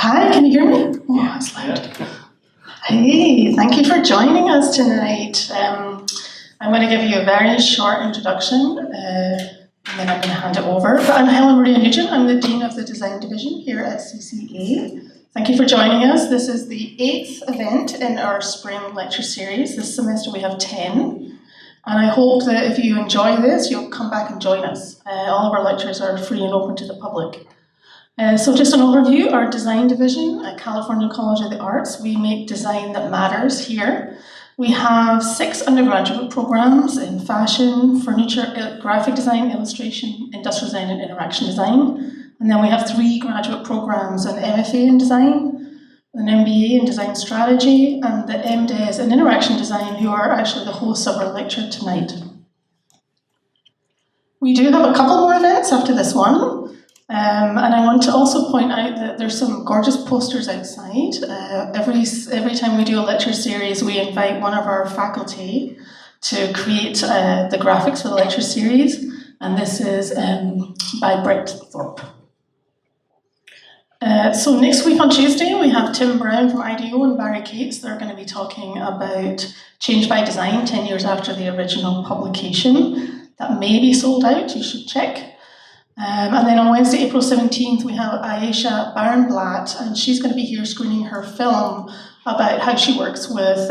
Hi, can you hear me? Oh, that's loud. Hey, thank you for joining us tonight. I'm going to give you a very short introduction, and then I'm going to hand it over. But I'm Helen Maria Nugent. I'm the Dean of the Design Division here at CCA. Thank you for joining us. This is the 8th event in our spring lecture series. This semester we have 10. And I hope that if you enjoy this, you'll come back and join us. All of our lectures are free and open to the public. So just an overview, our design division at California College of the Arts, we make design that matters here. We have 6 undergraduate programs in fashion, furniture, graphic design, illustration, industrial design, and interaction design. And then we have 3 graduate programs, an MFA in design, an MBA in design strategy, and the MDes in interaction design, who are actually the hosts of our lecture tonight. We do have a couple more events after this one. And I want to also point out that there's some gorgeous posters outside. Every time we do a lecture series, we invite one of our faculty to create the graphics for the lecture series. And this is by Brett Thorpe. So next week on Tuesday, we have Tim Brown from IDEO and Barry Cates. They're going to be talking about Change by Design 10 years after the original publication. That may be sold out, you should check. And then on Wednesday, April 17th, we have Aisha Barenblatt, and she's going to be here screening her film about how she works with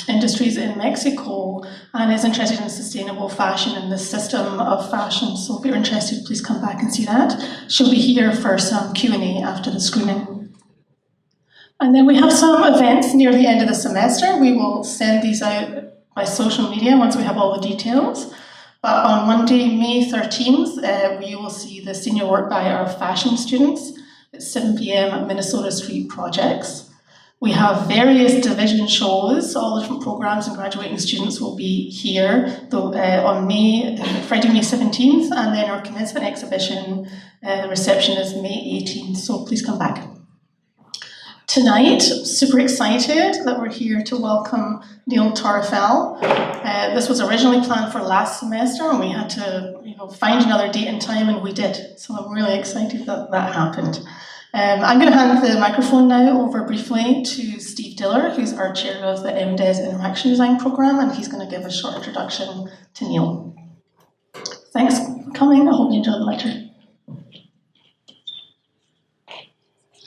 industries in Mexico and is interested in sustainable fashion and the system of fashion. So if you're interested, please come back and see that. She'll be here for some Q&A after the screening. And then we have some events near the end of the semester. We will send these out by social media once we have all the details. But on Monday, May 13th, we will see the senior work by our fashion students at 7 p.m. at Minnesota Street Projects. We have various division shows. All the different programs and graduating students will be here on Friday, May 17th, and then our commencement exhibition, the reception is May 18th, so please come back. Tonight, super excited that we're here to welcome Neil Torrefiel. This was originally planned for last semester, and we had to find another date and time, and we did. So I'm really excited that that happened. I'm going to hand the microphone now over briefly to Steve Diller, who's our chair of the MDes Interaction Design Program, and he's going to give a short introduction to Neil. Thanks for coming. I hope you enjoyed the lecture.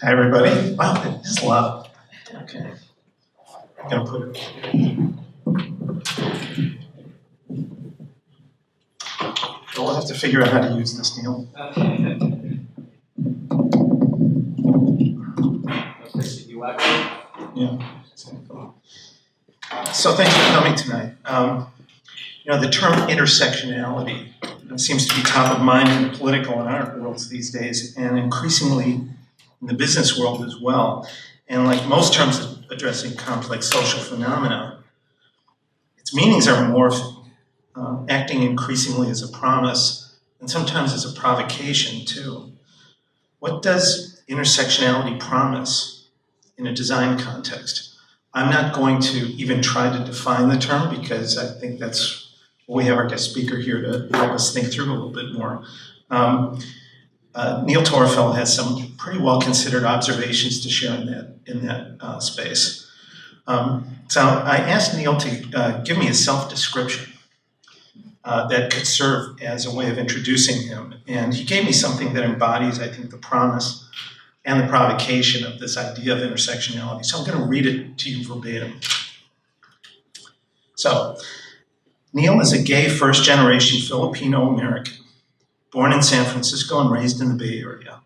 Hi, everybody. Wow, it is loud. Okay. I'm going to put it. We'll have to figure out how to use this, Neil. Yeah. So thanks for coming tonight. The term intersectionality seems to be top of mind in the political and art worlds these days, and increasingly in the business world as well. And like most terms addressing complex social phenomena, its meanings are morphing, acting increasingly as a promise and sometimes as a provocation too. What does intersectionality promise in a design context? I'm not going to even try to define the term because I think that's what we have our guest speaker here to help us think through a little bit more. Neil Torrefiel has some pretty well-considered observations to share in that space. So I asked Neil to give me a self-description that could serve as a way of introducing him. And he gave me something that embodies, I think, the promise and the provocation of this idea of intersectionality. So I'm going to read it to you verbatim. So, Neil is a gay first-generation Filipino-American, born in San Francisco and raised in the Bay Area.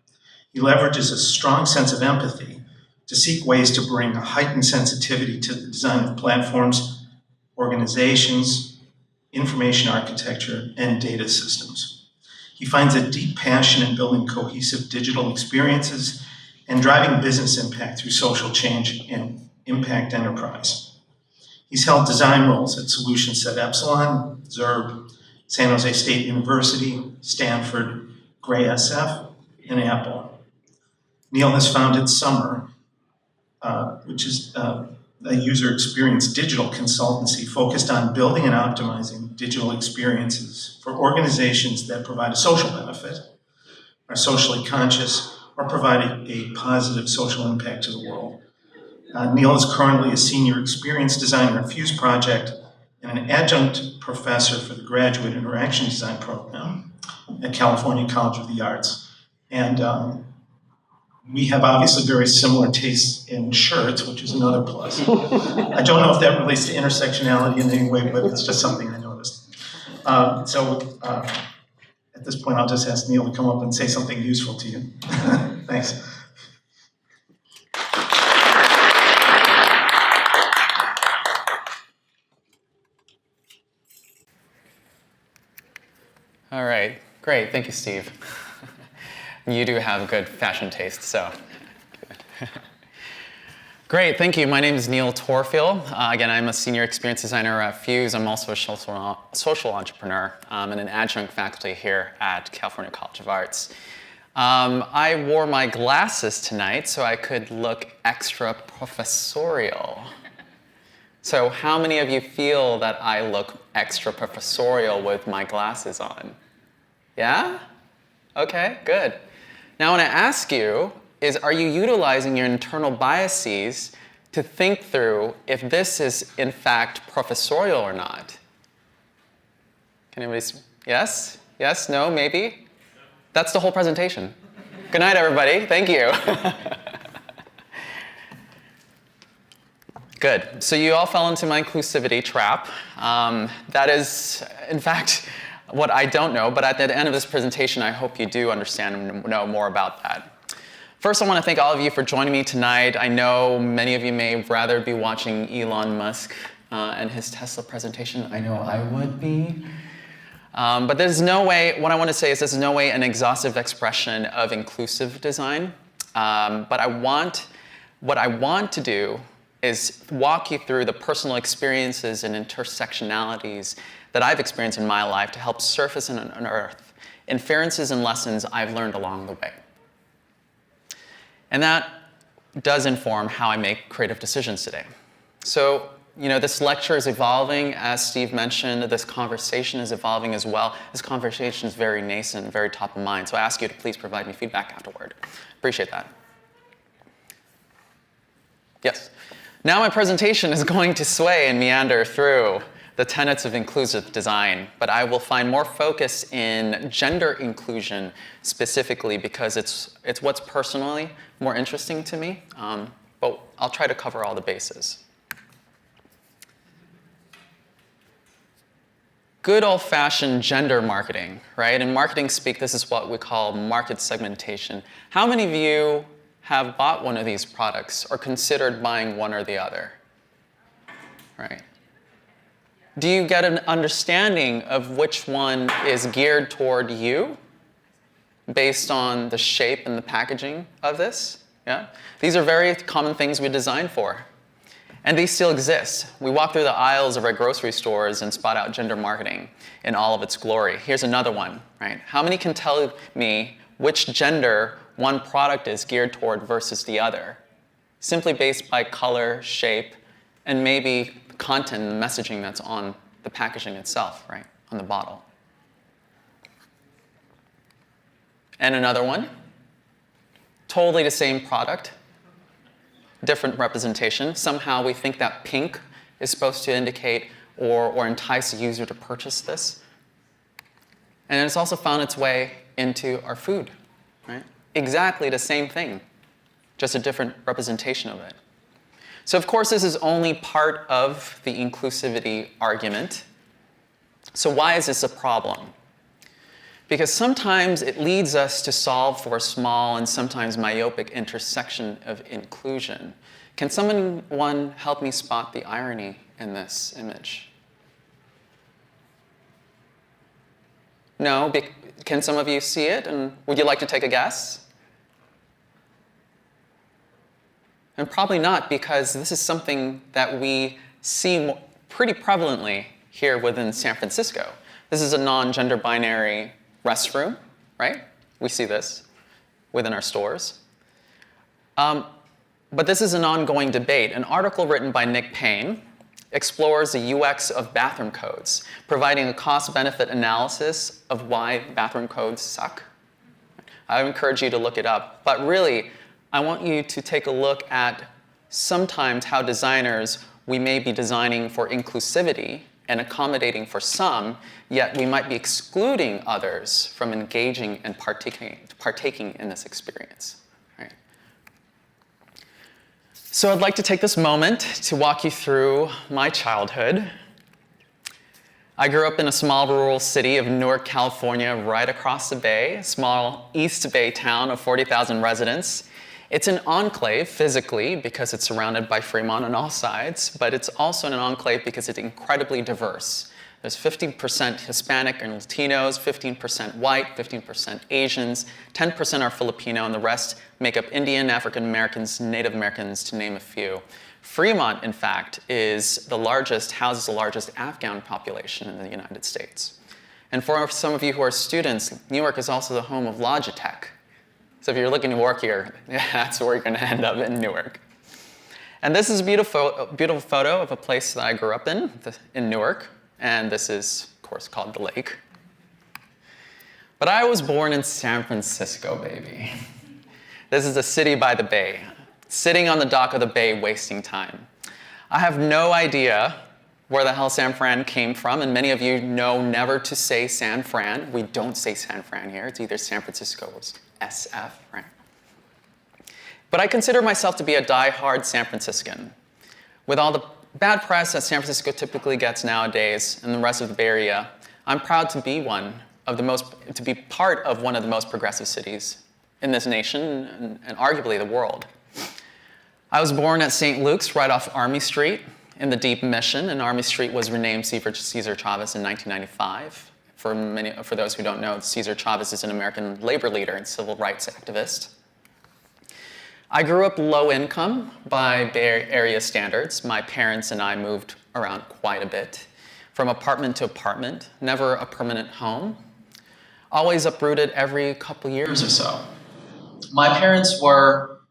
He leverages a strong sense of empathy to seek ways to bring a heightened sensitivity to the design of platforms, organizations, information architecture, and data systems. He finds a deep passion in building cohesive digital experiences and driving business impact through social change and impact enterprise. He's held design roles at SolutionSet Epsilon, ZURB, San Jose State University, Stanford, GreySF, and Apple. Neil has founded Summer, which is a user experience digital consultancy focused on building and optimizing digital experiences for organizations that provide a social benefit, are socially conscious, or provide a positive social impact to the world. Neil is currently a senior experience designer at fuseproject and an adjunct professor for the Graduate Interaction Design Program at California College of the Arts. And we have obviously very similar tastes in shirts, which is another plus. I don't know if that relates to intersectionality in any way, but it's just something I noticed. At this point, I'll just ask Neil to come up and say something useful to you. Thanks. All right, great, thank you, Steve. You do have good fashion taste, so. Great, thank you. My name is Neil Torrefiel. Again, I'm a senior experience designer at Fuse. I'm also a social entrepreneur and an adjunct faculty here at California College of Arts. I wore my glasses tonight so I could look extra professorial. So how many of you feel that I look extra professorial with my glasses on? Yeah? Okay, good. Now I want to ask you is, are you utilizing your internal biases to think through if this is in fact professorial or not? Can anybody, yes? Yes, no, maybe? That's the whole presentation. Good night, everybody. Thank you. Good. So you all fell into my inclusivity trap. That is, in fact, what I don't know, but at the end of this presentation, I hope you do understand and know more about that. First, I want to thank all of you for joining me tonight. I know many of you may rather be watching Elon Musk and his Tesla presentation. I know I would be. But there's no way, what I want to say is there's no way an exhaustive expression of inclusive design. But what I want to do is walk you through the personal experiences and intersectionalities that I've experienced in my life to help surface and unearth inferences and lessons I've learned along the way. And that does inform how I make creative decisions today. So, this lecture is evolving, as Steve mentioned. This conversation is evolving as well. This conversation is very nascent, very top of mind. So I ask you to please provide me feedback afterward. Appreciate that. Yes. Now my presentation is going to sway and meander through the tenets of inclusive design, but I will find more focus in gender inclusion specifically because it's what's personally more interesting to me, but I'll try to cover all the bases. Good old-fashioned gender marketing, right? In marketing speak, this is what we call market segmentation. How many of you have bought one of these products or considered buying one or the other, right? Do you get an understanding of which one is geared toward you based on the shape and the packaging of this? Yeah? These are very common things we design for. And these still exist. We walk through the aisles of our grocery stores and spot out gender marketing in all of its glory. Here's another one, right? How many can tell me which gender one product is geared toward versus the other? Simply based by color, shape, and maybe content and messaging that's on the packaging itself, right, on the bottle. And another one, totally the same product, different representation. Somehow we think that pink is supposed to indicate or entice the user to purchase this. And it's also found its way into our food, right? Exactly the same thing, just a different representation of it. So of course, this is only part of the inclusivity argument. So why is this a problem? Because sometimes it leads us to solve for a small and sometimes myopic intersection of inclusion. Can someone help me spot the irony in this image? No? Can some of you see it? And would you like to take a guess? And probably not, because this is something that we see pretty prevalently here within San Francisco. This is a non-gender binary restroom, right? We see this within our stores. But this is an ongoing debate. An article written by Nick Payne explores the UX of bathroom codes, providing a cost-benefit analysis of why bathroom codes suck. I encourage you to look it up. But really, I want you to take a look at sometimes how designers, we may be designing for inclusivity and accommodating for some, yet we might be excluding others from engaging and partaking in this experience. Right? So I'd like to take this moment to walk you through my childhood. I grew up in a small rural city of Newark, California, right across the bay, a small East Bay town of 40,000 residents. It's an enclave physically because it's surrounded by Fremont on all sides, but it's also an enclave because it's incredibly diverse. There's 15% Hispanic and Latinos, 15% white, 15% Asians, 10% are Filipino, and the rest make up Indian, African Americans, Native Americans, to name a few. Fremont, in fact, houses the largest Afghan population in the United States. And for some of you who are students, Newark is also the home of Logitech. So if you're looking to work here, that's where you're going to end up, in Newark. And this is a beautiful photo of a place that I grew up in Newark. And this is, of course, called the lake. But I was born in San Francisco, baby. This is a city by the bay, sitting on the dock of the bay, wasting time. I have no idea where the hell San Fran came from, and many of you know never to say San Fran. We don't say San Fran here. It's either San Francisco or SF, right? But I consider myself to be a diehard San Franciscan. With all the bad press that San Francisco typically gets nowadays and the rest of the Bay Area, I'm proud to be part of one of the most progressive cities in this nation and arguably the world. I was born at St. Luke's right off Army Street in the Deep Mission, and Army Street was renamed Cesar Chavez in 1995. For those who don't know, Cesar Chavez is an American labor leader and civil rights activist. I grew up low income by Bay Area standards. My parents and I moved around quite a bit, from apartment to apartment, never a permanent home, always uprooted every couple years or so. My parents were,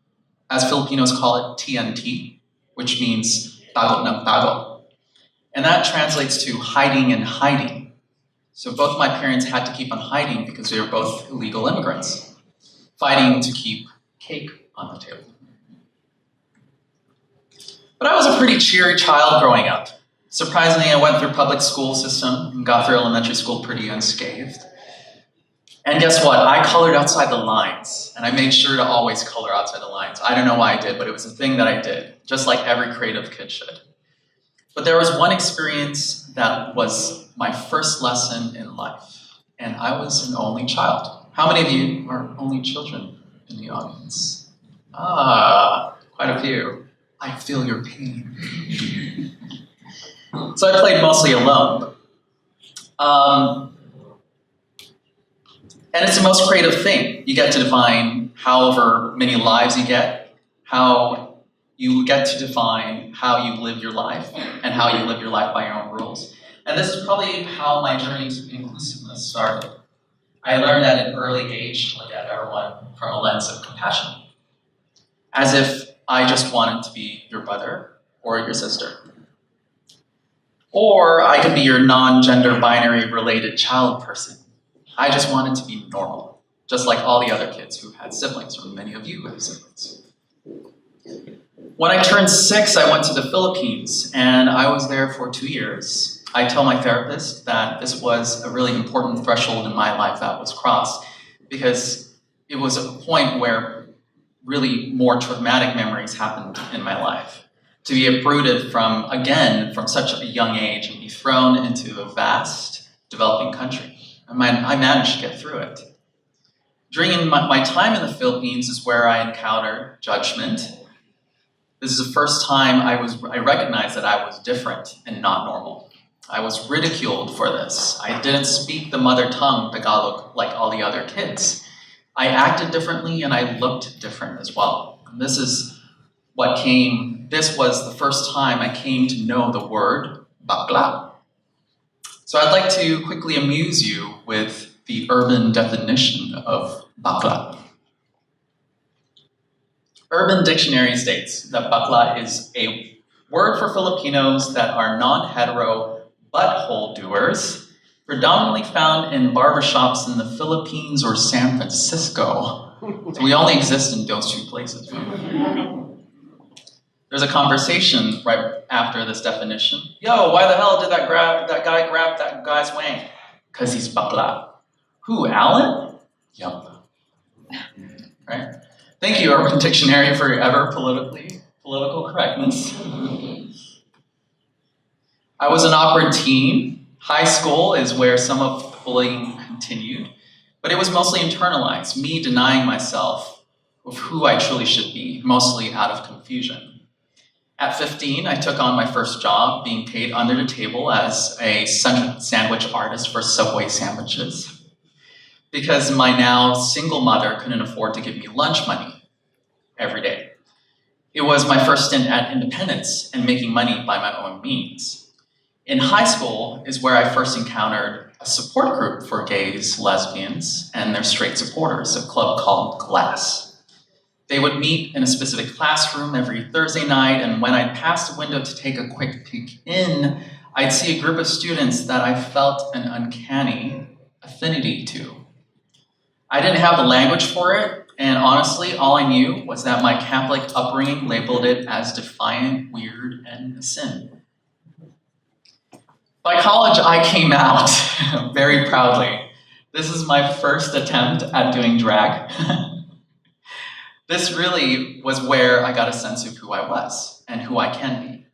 as Filipinos call it, TNT, which means tago ng tago. And that translates to hiding and hiding. So both my parents had to keep on hiding because they were both illegal immigrants, fighting to keep cake on the table. But I was a pretty cheery child growing up. Surprisingly, I went through public school system and got through elementary school pretty unscathed. And guess what? I colored outside the lines, and I made sure to always color outside the lines. I don't know why I did, but it was a thing that I did, just like every creative kid should. But there was one experience that was my first lesson in life, and I was an only child. How many of you are only children in the audience? Ah, quite a few. I feel your pain. So I played mostly alone. And it's the most creative thing. You get to define however many lives you get, how you get to define how you live your life, and how you live your life by your own rules. And this is probably how my journey to inclusiveness started. I learned at an early age to look at everyone from a lens of compassion, as if I just wanted to be your brother or your sister. Or I could be your non-gender binary related child person. I just wanted to be normal, just like all the other kids who had siblings, or many of you have siblings. When I turned 6, I went to the Philippines, and I was there for 2 years. I tell my therapist that this was a really important threshold in my life that was crossed, because it was a point where really more traumatic memories happened in my life. To be uprooted from such a young age and be thrown into a vast developing country. I managed to get through it. During my time in the Philippines is where I encountered judgment. This is the first time I recognized that I was different and not normal. I was ridiculed for this. I didn't speak the mother tongue, Tagalog, like all the other kids. I acted differently and I looked different as well. And this was the first time I came to know the word bakla. So I'd like to quickly amuse you with the urban definition of bakla. Urban Dictionary states that bakla is a word for Filipinos that are non-hetero butthole doers predominantly found in barbershops in the Philippines or San Francisco. So we only exist in those two places. There's a conversation right after this definition. Yo, why the hell did that guy grab that guy's wang? Because he's bakla. Who, Alan? Yup. Right? Thank you, Urban Dictionary, for your ever political correctness. I was an awkward teen. High school is where some of the bullying continued, but it was mostly internalized, me denying myself of who I truly should be, mostly out of confusion. At 15, I took on my first job, being paid under the table as a sandwich artist for Subway sandwiches, because my now single mother couldn't afford to give me lunch money every day. It was my first stint at independence and making money by my own means. In high school is where I first encountered a support group for gays, lesbians, and their straight supporters, a club called Glass. They would meet in a specific classroom every Thursday night, and when I'd pass the window to take a quick peek in, I'd see a group of students that I felt an uncanny affinity to. I didn't have the language for it, and honestly, all I knew was that my Catholic upbringing labeled it as defiant, weird, and a sin. By college, I came out very proudly. This is my first attempt at doing drag. This really was where I got a sense of who I was and who I can be.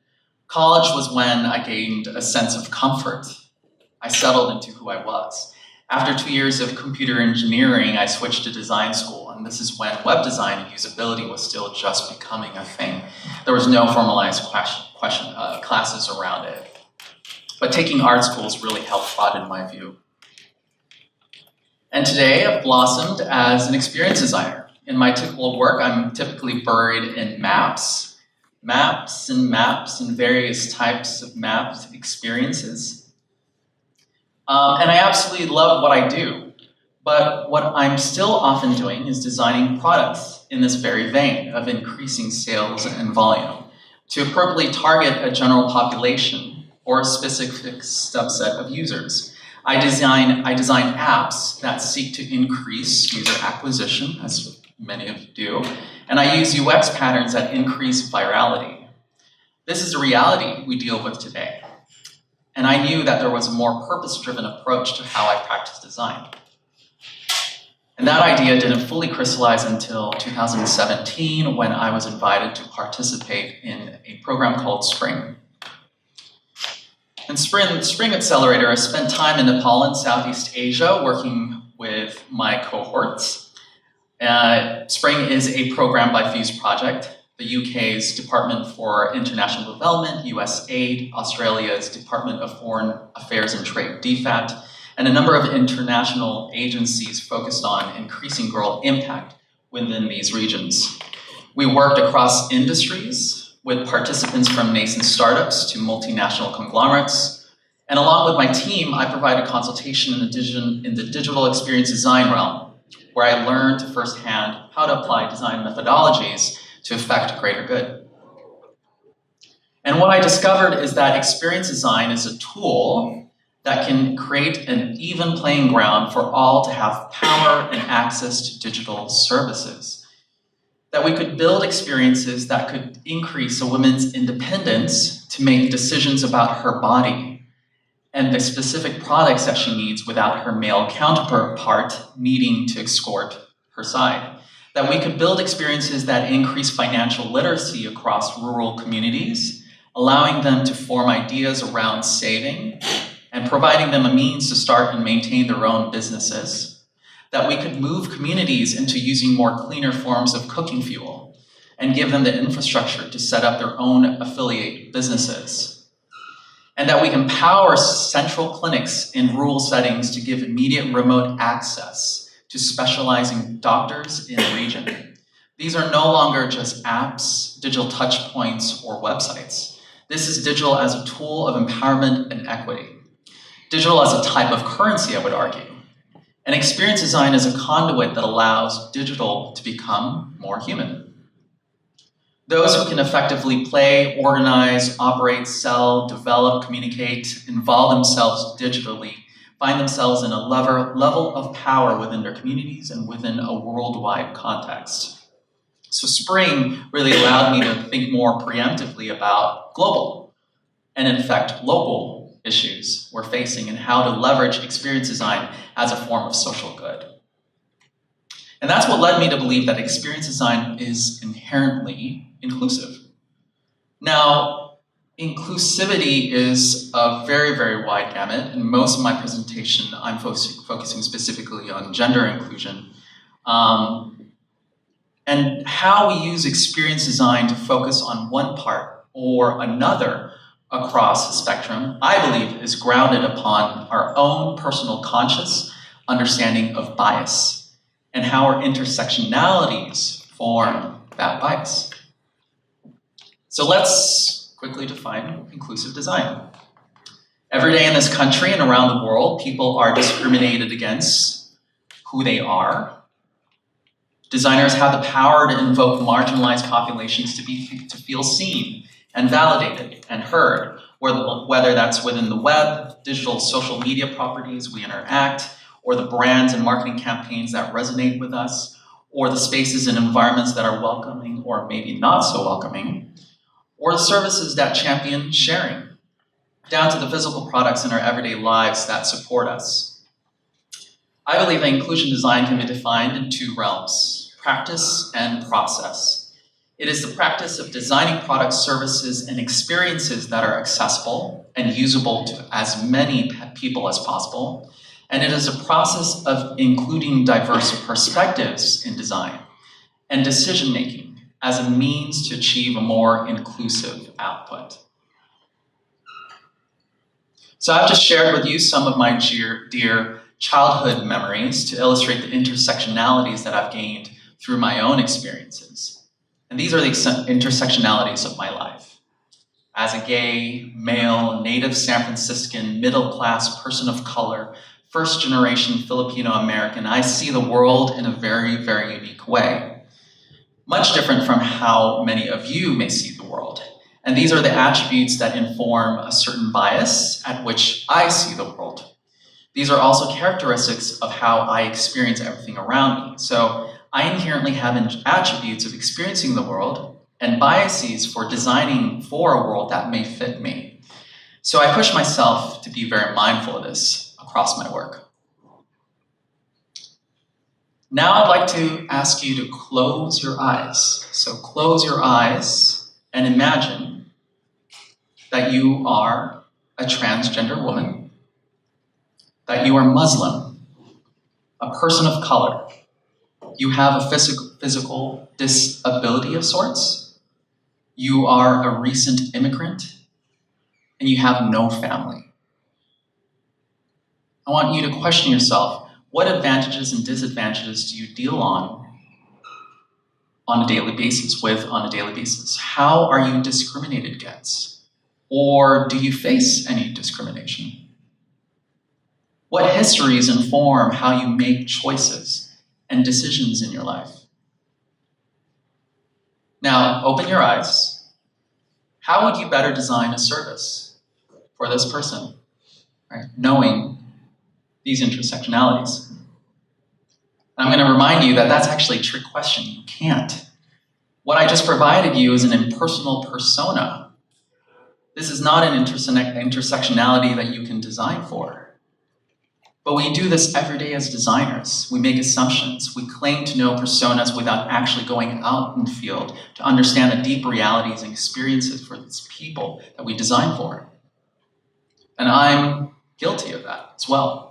College was when I gained a sense of comfort. I settled into who I was. After 2 years of computer engineering, I switched to design school, and this is when web design and usability was still just becoming a thing. There was no formalized classes around it. But taking art schools really helped broaden my view. And today I've blossomed as an experience designer. In my typical work, I'm typically buried in maps and various types of mapped experiences. And I absolutely love what I do. But what I'm still often doing is designing products in this very vein of increasing sales and volume to appropriately target a general population or a specific subset of users. I design apps that seek to increase user acquisition, as many of you do, and I use UX patterns that increase virality. This is a reality we deal with today. And I knew that there was a more purpose-driven approach to how I practice design. And that idea didn't fully crystallize until 2017 when I was invited to participate in a program called Spring. In Spring Accelerator, I spent time in Nepal and Southeast Asia working with my cohorts. Spring is a program by fuseproject, the UK's Department for International Development, USAID, Australia's Department of Foreign Affairs and Trade, DFAT, and a number of international agencies focused on increasing girl impact within these regions. We worked across industries, with participants from nascent startups to multinational conglomerates. And along with my team, I provided consultation in the digital experience design realm, where I learned firsthand how to apply design methodologies to effect greater good. And what I discovered is that experience design is a tool that can create an even playing ground for all to have power and access to digital services. That we could build experiences that could increase a woman's independence to make decisions about her body and the specific products that she needs without her male counterpart needing to escort her side. That we could build experiences that increase financial literacy across rural communities, allowing them to form ideas around saving and providing them a means to start and maintain their own businesses. That we could move communities into using more cleaner forms of cooking fuel and give them the infrastructure to set up their own affiliate businesses. And that we can power central clinics in rural settings to give immediate remote access to specializing doctors in the region. These are no longer just apps, digital touch points, or websites. This is digital as a tool of empowerment and equity. Digital as a type of currency, I would argue. And experience design is a conduit that allows digital to become more human. Those who can effectively play, organize, operate, sell, develop, communicate, involve themselves digitally find themselves in a level of power within their communities and within a worldwide context. So spring really allowed me to think more preemptively about global and in fact local issues we're facing and how to leverage experience design as a form of social good. And that's what led me to believe that experience design is inherently inclusive. Now, inclusivity is a very, very wide gamut. In most of my presentation, I'm focusing specifically on gender inclusion. And how we use experience design to focus on one part or another across the spectrum, I believe, is grounded upon our own personal conscious understanding of bias and how our intersectionalities form that bias. So let's quickly define inclusive design. Every day in this country and around the world, people are discriminated against who they are. Designers have the power to invoke marginalized populations to feel seen and validated and heard, whether that's within the web, digital social media properties we interact, or the brands and marketing campaigns that resonate with us, or the spaces and environments that are welcoming or maybe not so welcoming, or the services that champion sharing, down to the physical products in our everyday lives that support us. I believe that inclusion design can be defined in two realms: practice and process. It is the practice of designing products, services, and experiences that are accessible and usable to as many people as possible. And it is a process of including diverse perspectives in design and decision-making as a means to achieve a more inclusive output. So I've just shared with you some of my dear childhood memories to illustrate the intersectionalities that I've gained through my own experiences. And these are the intersectionalities of my life. As a gay, male, native San Franciscan, middle-class person of color, first-generation Filipino-American, I see the world in a very, very unique way. Much different from how many of you may see the world. And these are the attributes that inform a certain bias at which I see the world. These are also characteristics of how I experience everything around me. So I inherently have attributes of experiencing the world and biases for designing for a world that may fit me. So I push myself to be very mindful of this across my work. Now I'd like to ask you to close your eyes. So close your eyes and imagine that you are a transgender woman, that you are Muslim, a person of color. You have a physical disability of sorts. You are a recent immigrant, and you have no family. I want you to question yourself, what advantages and disadvantages do you deal on a daily basis, How are you discriminated against? Or do you face any discrimination? What histories inform how you make choices and decisions in your life? Now, open your eyes. How would you better design a service for this person, right? Knowing these intersectionalities. I'm going to remind you that that's actually a trick question. You can't. What I just provided you is an impersonal persona. This is not an intersectionality that you can design for. But we do this every day as designers. We make assumptions. We claim to know personas without actually going out in the field to understand the deep realities and experiences for these people that we design for. And I'm guilty of that as well.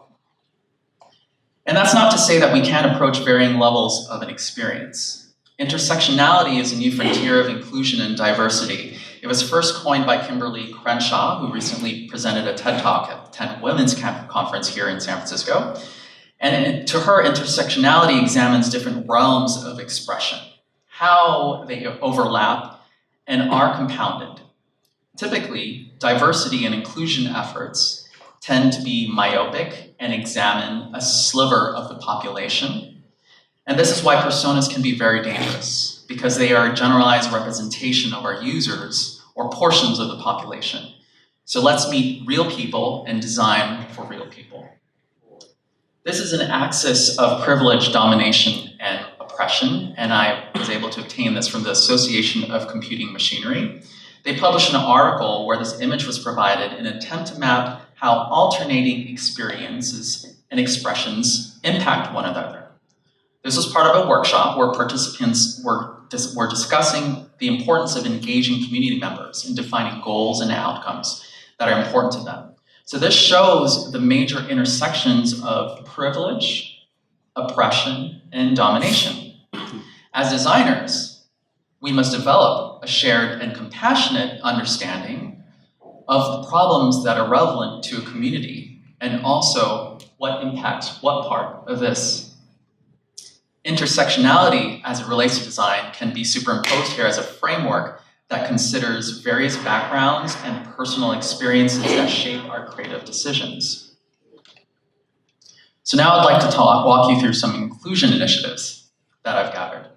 And that's not to say that we can't approach varying levels of an experience. Intersectionality is a new frontier of inclusion and diversity. It was first coined by Kimberly Crenshaw, who recently presented a TED Talk at the 10 Women's Conference here in San Francisco. And to her, intersectionality examines different realms of expression, how they overlap and are compounded. Typically, diversity and inclusion efforts tend to be myopic and examine a sliver of the population. And this is why personas can be very dangerous, because they are a generalized representation of our users or portions of the population. So let's meet real people and design for real people. This is an axis of privilege, domination, and oppression, and I was able to obtain this from the Association of Computing Machinery. They published an article where this image was provided in an attempt to map how alternating experiences and expressions impact one another. This was part of a workshop where participants were discussing the importance of engaging community members in defining goals and outcomes that are important to them. So this shows the major intersections of privilege, oppression, and domination. As designers, we must develop a shared and compassionate understanding of the problems that are relevant to a community and also what impacts what part of this. Intersectionality as it relates to design can be superimposed here as a framework that considers various backgrounds and personal experiences that shape our creative decisions. So now I'd like to walk you through some inclusion initiatives that I've gathered.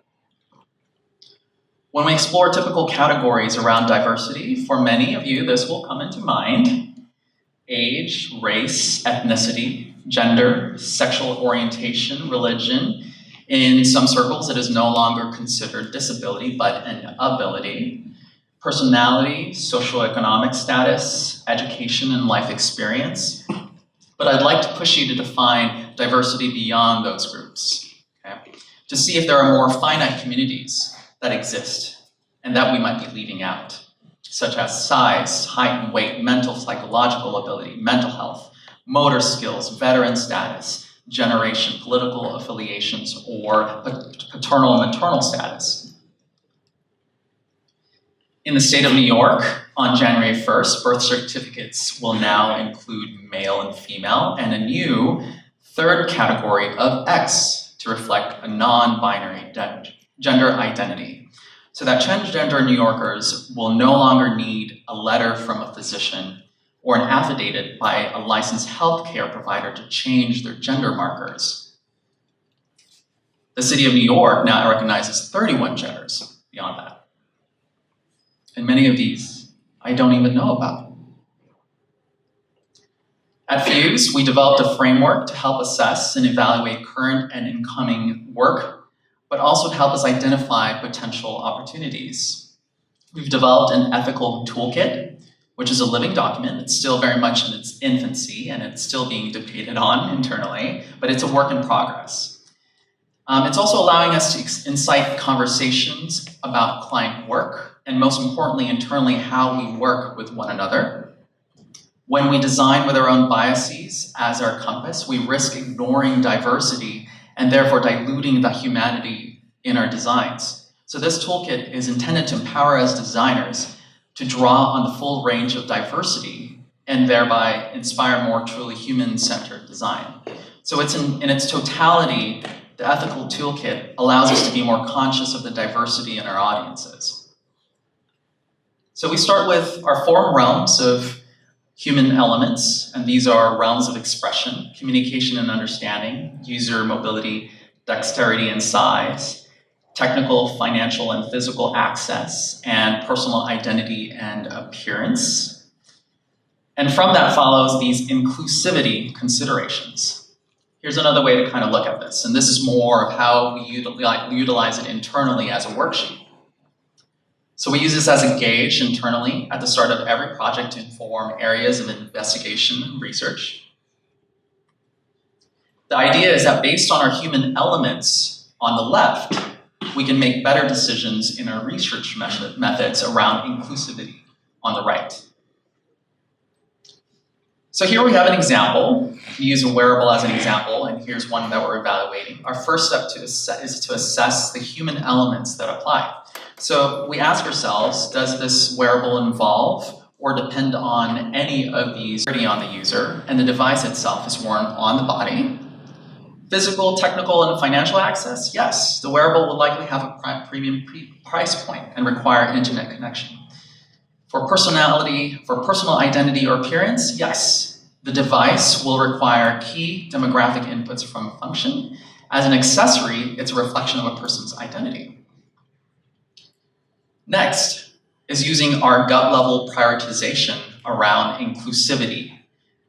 When we explore typical categories around diversity, for many of you, this will come into mind: age, race, ethnicity, gender, sexual orientation, religion. In some circles, it is no longer considered disability, but an ability. Personality, socioeconomic status, education, and life experience. But I'd like to push you to define diversity beyond those groups, okay? To see if there are more finite communities that exist and that we might be leaving out, such as size, height and weight, mental, psychological ability, mental health, motor skills, veteran status, generation, political affiliations, or paternal and maternal status. In the state of New York, on January 1st, birth certificates will now include male and female, and a new third category of X to reflect a non-binary gender identity. So that transgender New Yorkers will no longer need a letter from a physician or an affidavit by a licensed healthcare provider to change their gender markers. The city of New York now recognizes 31 genders beyond that. And many of these I don't even know about. At Fuse, we developed a framework to help assess and evaluate current and incoming work, but also to help us identify potential opportunities. We've developed an ethical toolkit, which is a living document. It's still very much in its infancy and it's still being debated on internally, but it's a work in progress. It's also allowing us to incite conversations about client work, and most importantly, internally, how we work with one another. When we design with our own biases as our compass, we risk ignoring diversity and therefore diluting the humanity in our designs. So this toolkit is intended to empower us designers to draw on the full range of diversity and thereby inspire more truly human-centered design. So it's in its totality, the ethical toolkit allows us to be more conscious of the diversity in our audiences. So we start with our four realms of human elements, and these are realms of expression, communication and understanding, user mobility, dexterity and size, technical, financial, and physical access, and personal identity and appearance. And from that follows these inclusivity considerations. Here's another way to kind of look at this, and this is more of how we utilize it internally as a worksheet. So we use this as a gauge internally at the start of every project to inform areas of investigation and research. The idea is that based on our human elements on the left, we can make better decisions in our research methods around inclusivity on the right. So here we have an example. We use a wearable as an example, and here's one that we're evaluating. Our first step is to assess the human elements that apply. So we ask ourselves, does this wearable involve or depend on any of these on the user, and the device itself is worn on the body? Physical, technical, and financial access? Yes, the wearable will likely have a premium price point and require internet connection. For personality, for personal identity or appearance? Yes, the device will require key demographic inputs from function. As an accessory, it's a reflection of a person's identity. Next is using our gut level prioritization around inclusivity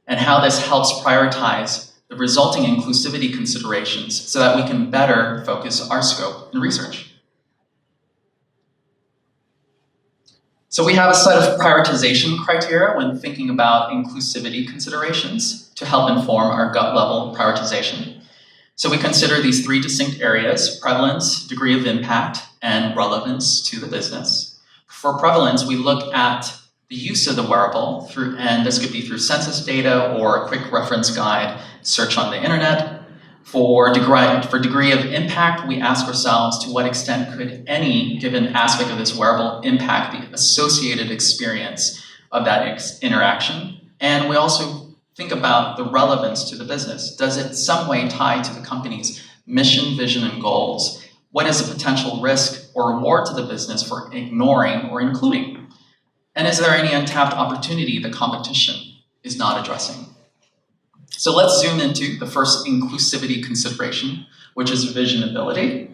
and how this helps prioritize the resulting inclusivity considerations so that we can better focus our scope in research. So we have a set of prioritization criteria when thinking about inclusivity considerations to help inform our gut level prioritization. So we consider these three distinct areas: prevalence, degree of impact, and relevance to the business. For prevalence, we look at the use of the wearable through, and this could be through census data or a quick reference guide search on the internet. For degree of impact, we ask ourselves to what extent could any given aspect of this wearable impact the associated experience of that interaction. And we also think about the relevance to the business. Does it some way tie to the company's mission, vision, and goals? What is the potential risk or reward to the business for ignoring or including? And is there any untapped opportunity the competition is not addressing? So let's zoom into the first inclusivity consideration, which is visionability.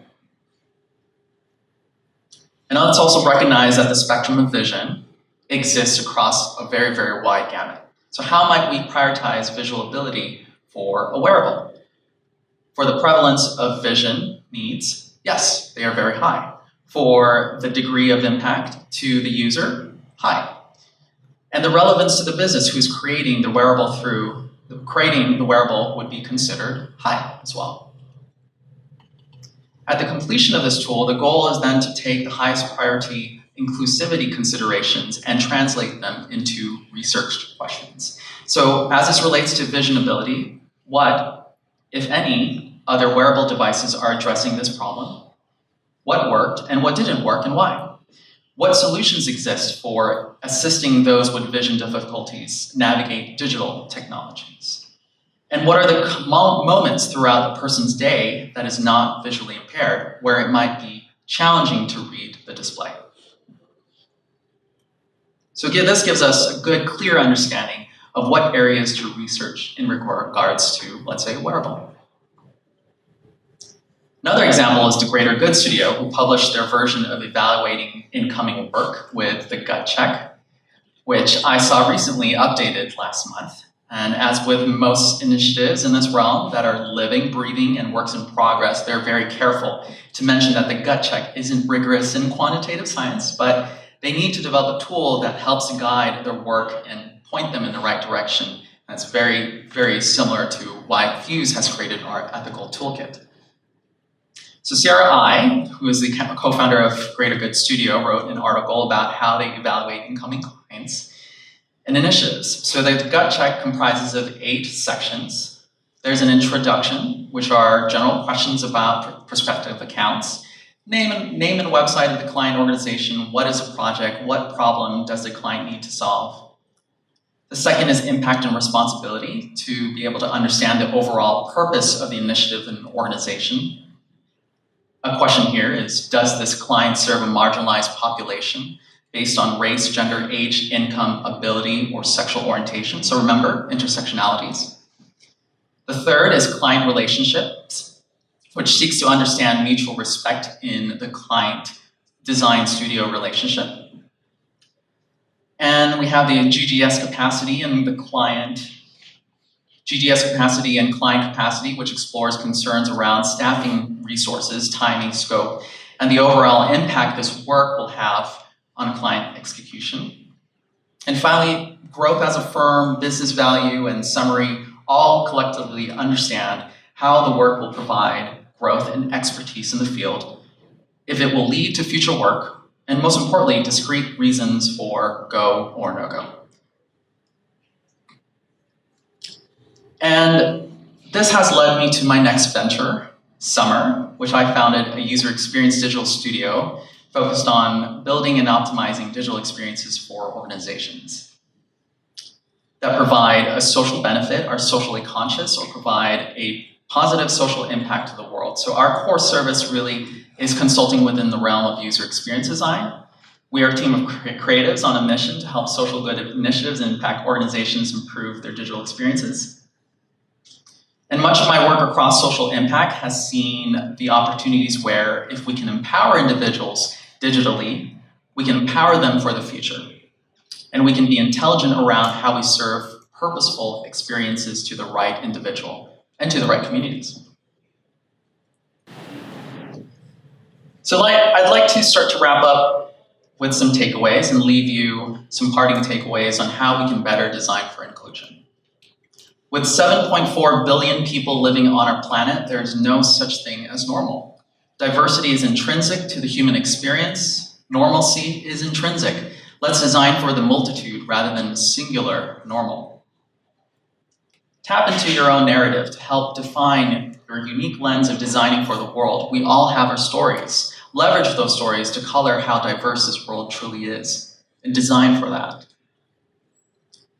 And let's also recognize that the spectrum of vision exists across a very, very wide gamut. So how might we prioritize visual ability for a wearable? For the prevalence of vision needs, yes, they are very high. For the degree of impact to the user, high. And the relevance to the business who's creating the wearable would be considered high as well. At the completion of this tool, the goal is then to take the highest priority inclusivity considerations and translate them into research questions. So as this relates to visionability, what, if any, other wearable devices are addressing this problem? What worked and what didn't work and why? What solutions exist for assisting those with vision difficulties navigate digital technologies? And what are the moments throughout the person's day that is not visually impaired where it might be challenging to read the display? So this gives us a good, clear understanding of what areas to research in regards to, let's say, a wearable. Another example is the Greater Good Studio, who published their version of evaluating incoming work with the gut check, which I saw recently updated last month. And as with most initiatives in this realm that are living, breathing, and works in progress, they're very careful to mention that the gut check isn't rigorous in quantitative science, but they need to develop a tool that helps guide their work and point them in the right direction. That's very, very similar to why Fuse has created our ethical toolkit. So Sarah I, who is the co-founder of Greater Good Studio, wrote an article about how they evaluate incoming clients and initiatives. So the gut check comprises of 8 sections. There's an introduction, which are general questions about prospective accounts, name and website of the client organization, what is the project, what problem does the client need to solve. The second is impact and responsibility, to be able to understand the overall purpose of the initiative and organization. A question here is, does this client serve a marginalized population based on race, gender, age, income, ability, or sexual orientation? So remember, intersectionalities. The third is client relationships, which seeks to understand mutual respect in the client design studio relationship. And we have the GGS capacity and the client GGS capacity and client capacity, which explores concerns around staffing resources, timing, scope, and the overall impact this work will have on client execution. And finally, growth as a firm, business value, and summary all collectively understand how the work will provide growth and expertise in the field, if it will lead to future work, and most importantly, discrete reasons for go or no go. And this has led me to my next venture, Summer, which I founded a user experience digital studio focused on building and optimizing digital experiences for organizations that provide a social benefit, are socially conscious, or provide a positive social impact to the world. So our core service really is consulting within the realm of user experience design. We are a team of creatives on a mission to help social good initiatives and impact organizations improve their digital experiences. And much of my work across social impact has seen the opportunities where if we can empower individuals digitally, we can empower them for the future. And we can be intelligent around how we serve purposeful experiences to the right individual and to the right communities. So I'd like to start to wrap up with some takeaways and leave you some parting takeaways on how we can better design for inclusion. With 7.4 billion people living on our planet, there is no such thing as normal. Diversity is intrinsic to the human experience. Normalcy is intrinsic. Let's design for the multitude rather than singular normal. Tap into your own narrative to help define your unique lens of designing for the world. We all have our stories. Leverage those stories to color how diverse this world truly is, and design for that.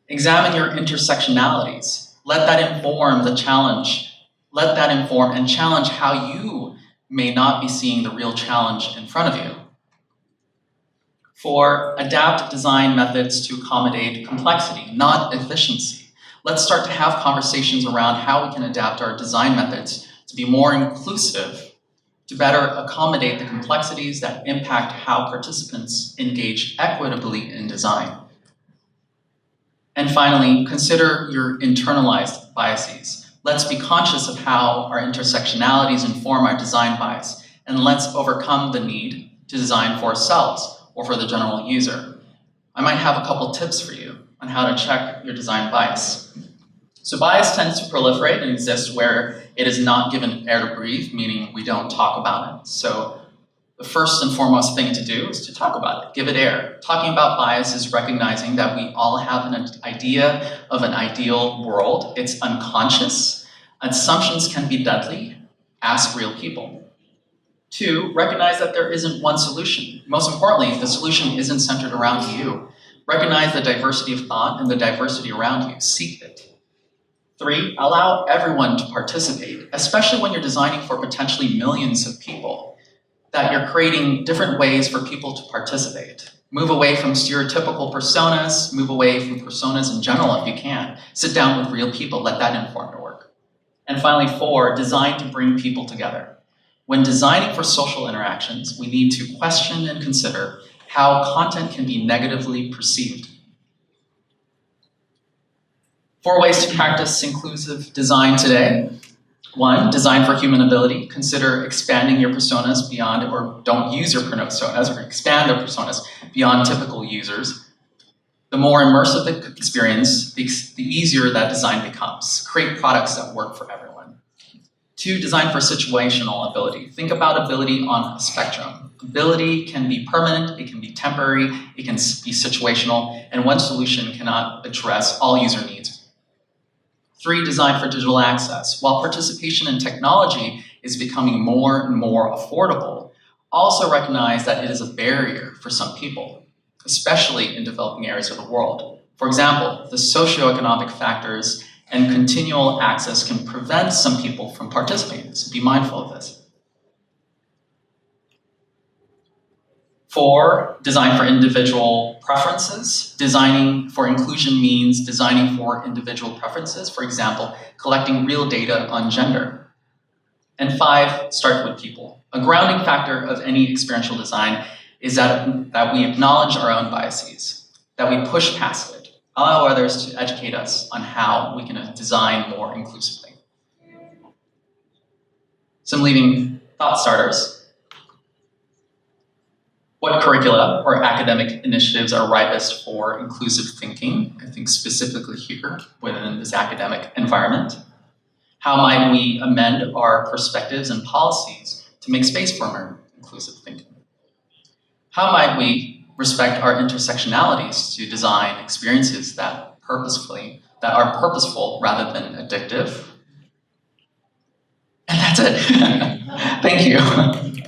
Examine your intersectionalities. Let that inform the challenge. Let that inform and challenge how you may not be seeing the real challenge in front of you. 4, adapt design methods to accommodate complexity, not efficiency. Let's start to have conversations around how we can adapt our design methods to be more inclusive, to better accommodate the complexities that impact how participants engage equitably in design. And finally, consider your internalized biases. Let's be conscious of how our intersectionalities inform our design bias, and let's overcome the need to design for ourselves or for the general user. I might have a couple tips for you on how to check your design bias. So bias tends to proliferate and exist where it is not given air to breathe, meaning we don't talk about it. So the first and foremost thing to do is to talk about it, give it air. Talking about bias is recognizing that we all have an idea of an ideal world. It's unconscious. Assumptions can be deadly. Ask real people. 2, recognize that there isn't one solution. Most importantly, the solution isn't centered around you. Recognize the diversity of thought and the diversity around you. Seek it. 3, allow everyone to participate, especially when you're designing for potentially millions of people, that you're creating different ways for people to participate. Move away from stereotypical personas, move away from personas in general if you can. Sit down with real people, let that inform your work. And finally, 4, design to bring people together. When designing for social interactions, we need to question and consider how content can be negatively perceived. 4 ways to practice inclusive design today. 1, design for human ability. Consider expanding your personas beyond, or don't use your personas, or expand their personas beyond typical users. The more immersive the experience, the easier that design becomes. Create products that work for everyone. 2, design for situational ability. Think about ability on a spectrum. Ability can be permanent, it can be temporary, it can be situational, and one solution cannot address all user needs. 3, design for digital access. While participation in technology is becoming more and more affordable, also recognize that it is a barrier for some people, especially in developing areas of the world. For example, the socioeconomic factors and continual access can prevent some people from participating, so be mindful of this. 4, design for individual preferences. Designing for inclusion means designing for individual preferences, for example, collecting real data on gender. And 5, start with people. A grounding factor of any experiential design is that we acknowledge our own biases, that we push past it, allow others to educate us on how we can design more inclusively. Some leading thought starters. What curricula or academic initiatives are ripest for inclusive thinking? I think specifically here within this academic environment. How might we amend our perspectives and policies to make space for more inclusive thinking? How might we respect our intersectionalities to design experiences that are purposeful rather than addictive? And that's it. Thank you.